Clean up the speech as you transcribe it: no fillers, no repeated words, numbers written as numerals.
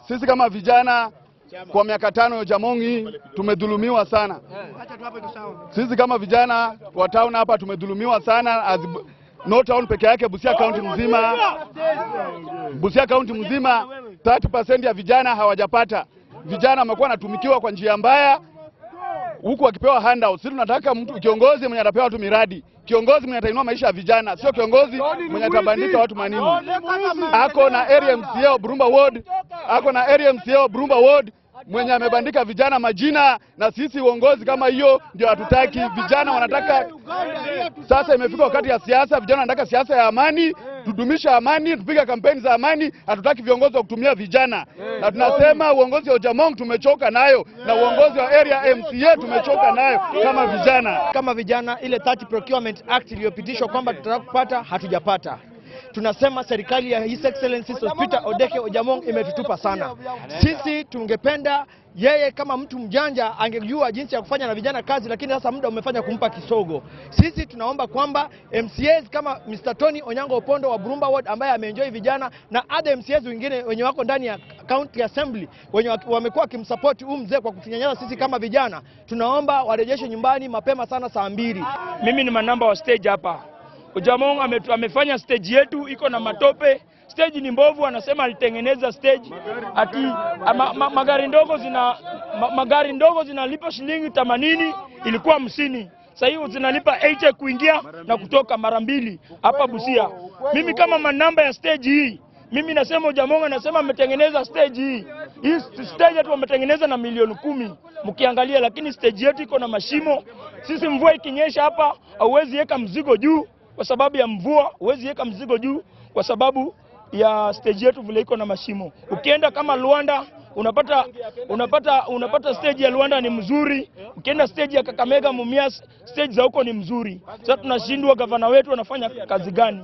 Sisi kama vijana kwa miaka 5 ya Ojamong tumedhulumiwa sana. Sisi kama vijana wa town hapa tumedhulumiwa sana, no town peke yake, Busia County mzima. Busia County mzima 30% ya vijana hawajapata. Vijana wamekuwa natumikiwa kwa njia mbaya huku wakipewa handout. Sisi tunataka mtu kiongozi mwenye atapewa tu miradi. Kiongozi mwenye atainua maisha ya vijana, sio kiongozi mwenye atabandika watu manini. Ako na area MCA Burumba Ward, mwenye amebandika vijana majina, na sisi uongozi kama hiyo ndio hatutaki. Vijana wanataka, sasa imefika wakati ya siasa, vijana wanataka siasa ya amani, tudumisha amani, tupige kampeni za amani, hatutaki viongozi wa kutumia vijana. Na tunasema uongozi wa Ojamong tumechoka nayo, na uongozi wa area MCA tumechoka nayo kama vijana. Kama vijana ile 30 Procurement Act iliyopitishwa kwamba tutakupata, hatujapata. Tunasema serikali ya His Excellency Sospita Odeke Ojamong imetutupa sana. Sisi tungependa yeye kama mtu mjanja angejua jinsi ya kufanya na vijana kazi, lakini sasa muda umefanya kumpa kisogo. Sisi tunaomba kwamba MCAs kama Mr. Tony Onyango Opondo wa Burumba Ward ambaye ameenjoy vijana, na other MCAs wengine wenye wako ndani ya County Assembly wenye wamekuwa kimsupport mzee kwa kutunyanyasa sisi kama vijana, tunaomba warejeshe nyumbani mapema sana saa 2. Mimi ni manamba wa stage hapa. Ojamong amefanya stage yetu iko na matope. Stage ni mbovu, anasema alitengeneza stage. Ati magari ndogo zinalipa shilingi 80, ilikuwa 50. Sasa hiyo zinalipa 80 kuingia na kutoka mara 2 hapa Busia. Mimi kama manamba ya stage hii, mimi nasema Ojamong anasema ametengeneza stage hii. Hii stage yetu wametengeneza na milioni 10 mkiangalia, lakini stage yetu iko na mashimo. Sisi mvua ikinyesha hapa hauwezi weka mzigo juu kwa sababu ya mvua, huwezi weka mzigo juu kwa sababu ya stage yetu vile iko na mashimo. Ukienda kama Luanda unapata stage ya Luanda ni mzuri. Ukienda stage ya Kakamega, Mumias, stage za huko ni mzuri. Sasa tunashindwa gavana wetu anafanya kazi gani?